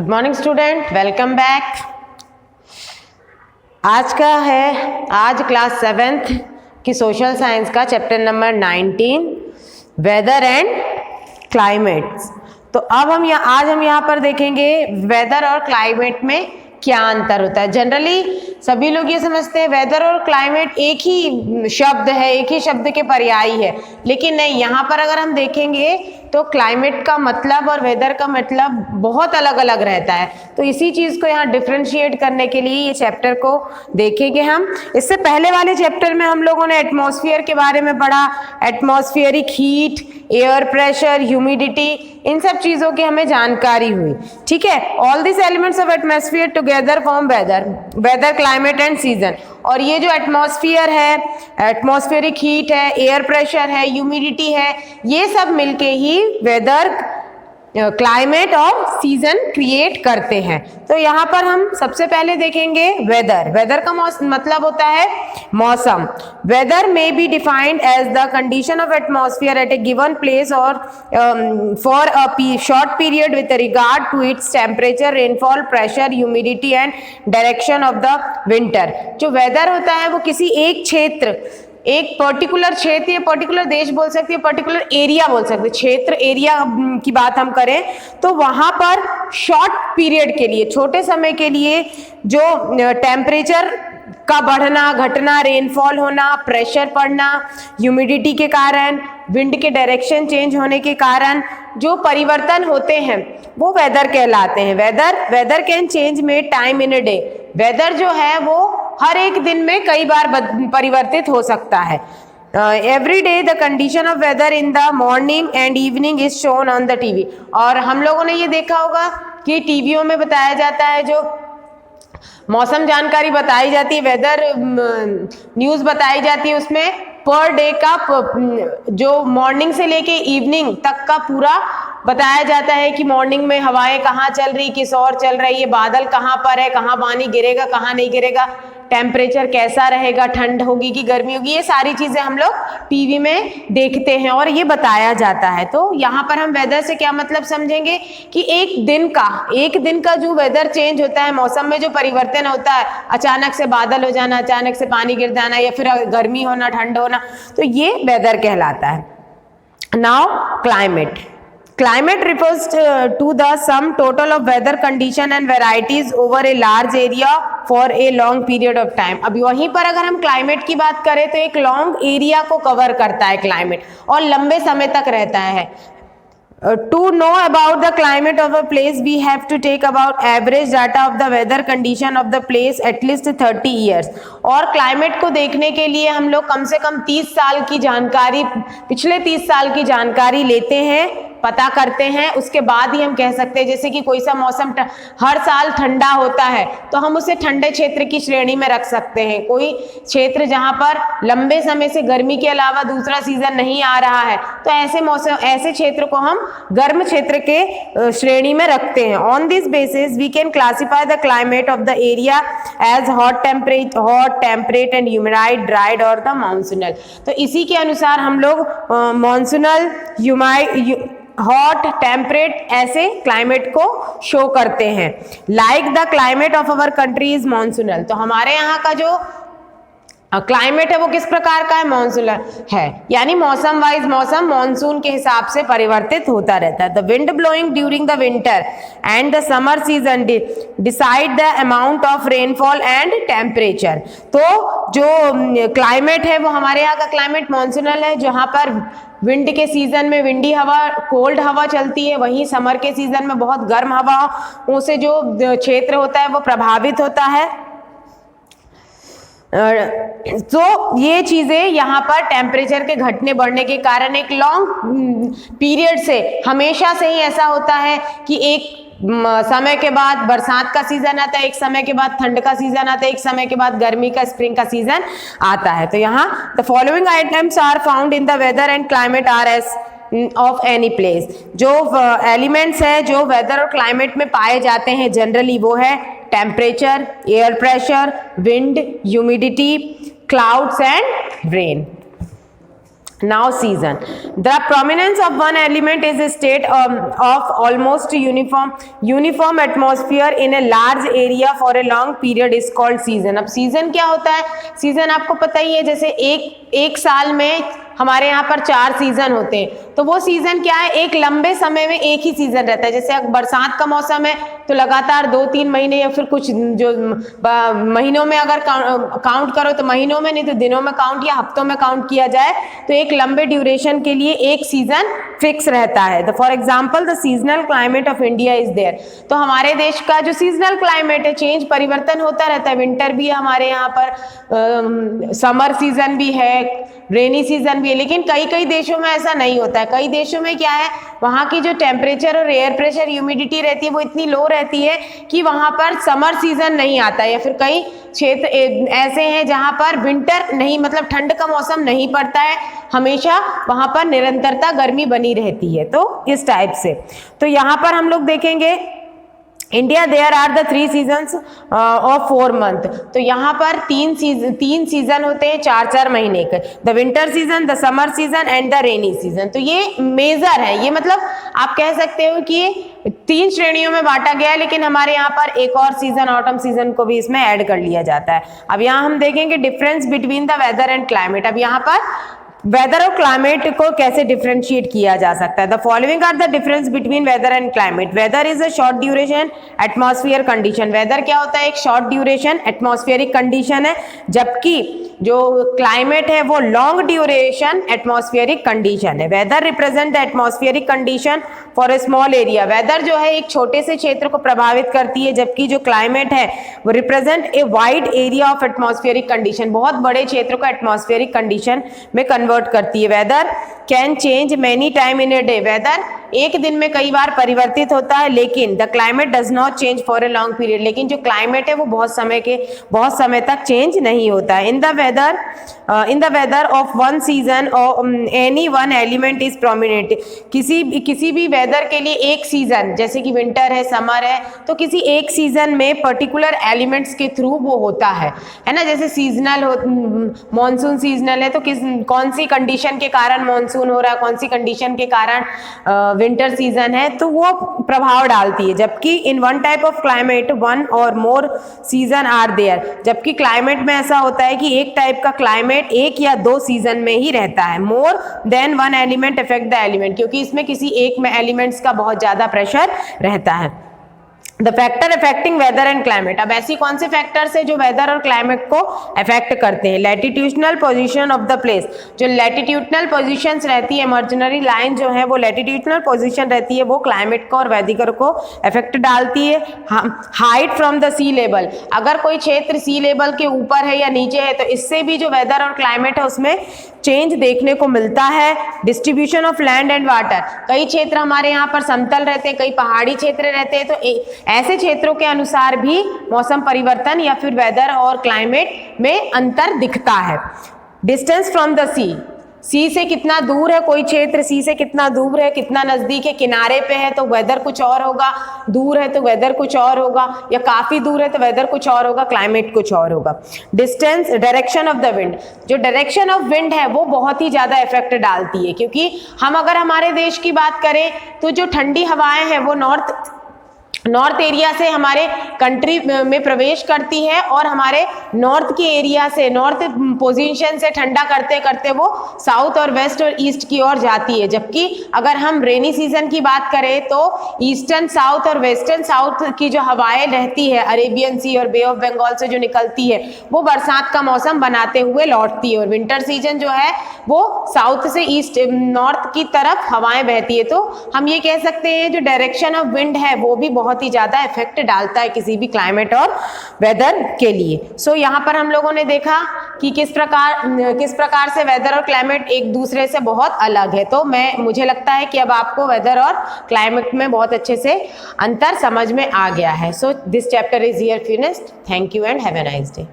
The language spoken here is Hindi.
Good morning student, welcome back. आज क्लास 7th की सोशल साइंस का chapter number 19 weather and climates. तो अब आज हम यहाँ पर देखेंगे वेदर और क्लाइमेट में क्या अंतर होता है। जनरली सभी लोग ये समझते हैं वेदर और क्लाइमेट एक ही शब्द है, एक ही शब्द के पर्यायी है, लेकिन नहीं। यहाँ पर अगर हम देखेंगे तो क्लाइमेट का मतलब और वेदर का मतलब बहुत अलग अलग रहता है। तो इसी चीज को यहाँ डिफ्रेंशिएट करने के लिए ये चैप्टर को देखेंगे हम। इससे पहले वाले चैप्टर में हम लोगों ने एटमॉस्फेयर के बारे में पढ़ा, atmospheric heat, air pressure, humidity, इन सब चीजों की हमें जानकारी हुई। ठीक है, all this elements of atmosphere together form weather, climate and season. और ये जो एटमॉस्फेयर है, एटमॉस्फेरिक हीट है, एयर प्रेशर है, ह्यूमिडिटी है, ये सब मिलके ही वेदर, क्लाइमेट और सीजन क्रिएट करते हैं। तो यहाँ पर हम सबसे पहले देखेंगे वेदर। वेदर का मतलब होता है मौसम। वेदर में be defined as the condition of atmosphere at a given place और for a short period with regard to its temperature, rainfall, pressure, humidity and direction of the winter. जो वेदर होता है वो किसी एक क्षेत्र, एक पर्टिकुलर क्षेत्र या पर्टिकुलर देश बोल सकते हैं, पर्टिकुलर एरिया बोल सकते हैं। क्षेत्र, एरिया की बात हम करें तो वहां पर शॉर्ट पीरियड के लिए, छोटे समय के लिए जो टेम्परेचर का बढ़ना घटना, रेनफॉल होना, प्रेशर पड़ना, ह्यूमिडिटी के कारण, विंड के डायरेक्शन चेंज होने के कारण जो परिवर्तन होते हैं वो वेदर कहलाते हैं। Weather can change many time in a day. Weather जो है वो हर एक दिन में कई बार परिवर्तित हो सकता है। Every day the condition of weather in the morning and evening is shown on the TV. और हम लोगों ने ये देखा होगा कि टीवियों में बताया जाता है, जो मौसम जानकारी बताई जाती है, वेदर न्यूज बताई जाती है, उसमें पर डे का जो मॉर्निंग से लेके इवनिंग तक का पूरा बताया जाता है कि मॉर्निंग में हवाएं कहाँ चल रही, किस ओर चल रही है, बादल कहाँ पर है, कहाँ पानी गिरेगा, कहाँ नहीं गिरेगा, टेम्परेचर कैसा रहेगा, ठंड होगी कि गर्मी होगी, ये सारी चीजें हम लोग टीवी में देखते हैं और ये बताया जाता है। तो यहाँ पर हम वेदर से क्या मतलब समझेंगे कि एक दिन का जो वेदर चेंज होता है, मौसम में जो परिवर्तन होता है, अचानक से बादल हो जाना, अचानक से पानी गिर जाना, या फिर गर्मी होना, ठंड होना, तो ये वेदर कहलाता है। Now Climate refers to the sum total of weather condition and varieties over a large area for a long period of time। अब वहीं पर अगर हम क्लाइमेट की बात करें तो एक लॉन्ग एरिया को कवर करता है क्लाइमेट और लंबे समय तक रहता है। To know about the climate of a place, we have to take about average data of the weather condition of the place at least 30 years। और क्लाइमेट को देखने के लिए हम लोग कम से कम 30 साल की जानकारी, पिछले 30 साल की जानकारी लेते हैं, पता करते हैं, उसके बाद ही हम कह सकते हैं। जैसे कि कोई सा मौसम हर साल ठंडा होता है तो हम उसे ठंडे क्षेत्र की श्रेणी में रख सकते हैं। कोई क्षेत्र जहां पर लंबे समय से गर्मी के अलावा दूसरा सीजन नहीं आ रहा है तो ऐसे क्षेत्र को हम गर्म क्षेत्र के श्रेणी में रखते हैं। On this basis we can classify the climate of the area as hot, temperate and humid, dried और द मानसूनल। तो इसी के अनुसार हम लोग मानसूनल, हॉट, टेम्परेट ऐसे क्लाइमेट को शो करते हैं। Like the climate of our country is monsoonal. तो हमारे यहाँ का जो क्लाइमेट है वो किस प्रकार का है? मानसूनल है, यानी मौसम वाइज मौसम मानसून के हिसाब से परिवर्तित होता रहता है। The wind blowing during the winter and the summer season decide the amount of rainfall and temperature. तो जो क्लाइमेट है वो हमारे यहाँ का क्लाइमेट मानसूनल है, जहाँ पर विंड के सीजन में विंडी हवा, कोल्ड हवा चलती है, वहीं समर के सीजन में बहुत गर्म हवाओं से जो क्षेत्र होता है वो प्रभावित होता है। तो ये चीजें यहाँ पर टेम्परेचर के घटने बढ़ने के कारण एक लॉन्ग पीरियड से हमेशा से ही ऐसा होता है कि एक समय के बाद बरसात का सीजन आता है, एक समय के बाद ठंड का सीजन आता है, एक समय के बाद गर्मी का, स्प्रिंग का सीजन आता है। तो यहाँ the following items are found in the weather and climate areas of any place. जो एलिमेंट्स है जो वेदर और क्लाइमेट में पाए जाते हैं जनरली वो है temperature, air pressure, wind, humidity, clouds and rain. Now season. The prominence of one element is a state of almost uniform atmosphere in a large area for a long period is called season. अब season क्या होता है? season आपको पता ही है, जैसे एक साल में हमारे यहाँ पर 4 सीजन होते हैं, तो वो सीजन क्या है, एक लंबे समय में एक ही सीजन रहता है। जैसे बरसात का मौसम है तो लगातार 2-3 महीने या फिर कुछ जो महीनों में अगर काउंट करो तो महीनों में, नहीं तो दिनों में काउंट या हफ्तों में काउंट किया जाए तो एक लंबे ड्यूरेशन के लिए एक सीजन फिक्स रहता है। For example the seasonal climate of India is there. तो हमारे देश का जो सीजनल क्लाइमेट है, चेंज परिवर्तन होता रहता है। विंटर भी है हमारे यहाँ पर, समर सीजन भी है, रेनी सीजन भी है, लेकिन कई देशों में ऐसा नहीं होता है। कई देशों में क्या है, वहाँ की जो टेम्परेचर और एयर प्रेशर ह्यूमिडिटी रहती है वो इतनी लो रहती है कि वहाँ पर समर सीजन नहीं आता है, या फिर कई क्षेत्र ऐसे हैं जहाँ पर विंटर नहीं, मतलब ठंड का मौसम नहीं पड़ता है, हमेशा वहाँ पर निरंतरता गर्मी बनी रहती है। तो इस टाइप से तो यहाँ पर हम लोग देखेंगे India there are the 3 seasons of 4 month. तो यहाँ पर 3 सीजन होते हैं 4-4 महीने के, the winter season, the summer season and the rainy season. तो ये मेजर है, ये मतलब आप कह सकते हो कि ये 3 श्रेणियों में बांटा गया है, लेकिन हमारे यहाँ पर एक और सीजन ऑटम सीजन को भी इसमें ऐड कर लिया जाता है। अब यहाँ हम देखेंगे difference between the weather and climate. अब यहाँ पर वेदर और क्लाइमेट को कैसे डिफरेंशिएट किया जा सकता है। The following are the difference between weather and climate. Weather is a short duration atmosphere condition. Weather क्या होता है, एक शॉर्ट ड्यूरेशन एटमॉस्फेरिक कंडीशन है, जबकि जो क्लाइमेट है वो लॉन्ग ड्यूरेशन एटमॉस्फेरिक कंडीशन है। Weather represent the atmospheric condition for a small area. Weather जो है एक छोटे से क्षेत्र को प्रभावित करती है, जबकि जो क्लाइमेट है वो represent a wide area of atmospheric condition, बहुत बड़े क्षेत्र को एटमॉस्फेरिक कंडीशन में कन्वर्ट करती है। Weather can change many time in a day. Weather एक दिन में कई बार परिवर्तित होता है, लेकिन the climate does not change for a long period. लेकिन जो क्लाइमेट है वो बहुत समय तक चेंज नहीं होता है। In the weather of one season any one element is prominent. किसी भी वेदर के लिए एक सीजन, जैसे कि विंटर है, समर है, तो किसी एक सीजन में पर्टिकुलर एलिमेंट्स के थ्रू वो होता है ना। जैसे सीजनल मॉनसून सीजनल है तो कौन सी कंडीशन के कारण मॉनसून हो रहा है, कौन सी कंडीशन के कारण विंटर सीजन है, तो वो प्रभाव डालती है। जबकि in one type of climate one और मोर सीजन आर देयर। जबकि क्लाइमेट में ऐसा होता है कि एक टाइप का क्लाइमेट 1 या 2 सीजन में ही रहता है। More than one element affect the element, क्योंकि इसमें किसी एक में एलिमेंट्स का बहुत ज्यादा प्रेशर रहता है। The factor affecting weather and climate. अब ऐसी कौन से फैक्टर्स है जो वेदर और क्लाइमेट को अफेक्ट करते हैं। Latitudinal position of the place. जो लैटिट्यूडनल पोजीशंस रहती है, इमेजिनरी लाइन जो है वो लैटिट्यूडनल पोजीशन रहती है, वो क्लाइमेट को और वेदर को अफेक्ट डालती है। Height from the sea level. अगर कोई क्षेत्र सी लेवल के ऊपर है या नीचे है तो इससे भी जो वेदर और क्लाइमेट है उसमें चेंज देखने को मिलता है। Distribution of land and water. कई क्षेत्र हमारे यहाँ पर समतल रहते हैं, कई पहाड़ी क्षेत्र रहते हैं, तो ऐसे क्षेत्रों के अनुसार भी मौसम परिवर्तन या फिर वेदर और क्लाइमेट में अंतर दिखता है। डिस्टेंस फ्रॉम द सी से कितना दूर है कोई क्षेत्र, सी से कितना दूर है, कितना नजदीक है, किनारे पे है तो वेदर कुछ और होगा, दूर है तो वेदर कुछ और होगा, या काफी दूर है तो वेदर कुछ और होगा, क्लाइमेट कुछ और होगा। Distance, direction of the wind. जो डायरेक्शन ऑफ विंड है वो बहुत ही ज्यादा इफेक्ट डालती है, क्योंकि हम अगर हमारे देश की बात करें तो जो ठंडी हवाएं हैं वो नॉर्थ एरिया से हमारे कंट्री में प्रवेश करती है और हमारे नॉर्थ के एरिया से, नॉर्थ पोजीशन से ठंडा करते करते वो साउथ और वेस्ट और ईस्ट की ओर जाती है। जबकि अगर हम रेनी सीजन की बात करें तो ईस्टर्न साउथ और वेस्टर्न साउथ की जो हवाएं रहती है अरेबियन सी और बे ऑफ बंगाल से जो निकलती है वो बरसात का मौसम बनाते हुए लौटती है, और विंटर सीजन जो है वो साउथ से ईस्ट नॉर्थ की तरफ हवाएं बहती है। तो हम ये कह सकते हैं जो डायरेक्शन ऑफ विंड है वो भी बहुत ही ज्यादा इफेक्ट डालता है किसी भी क्लाइमेट और वेदर के लिए। सो यहाँ पर हम लोगों ने देखा कि किस प्रकार से वेदर और क्लाइमेट एक दूसरे से बहुत अलग है। तो मुझे लगता है कि अब आपको वेदर और क्लाइमेट में बहुत अच्छे से अंतर समझ में आ गया है। So this chapter is here finished. Thank you and have a nice day.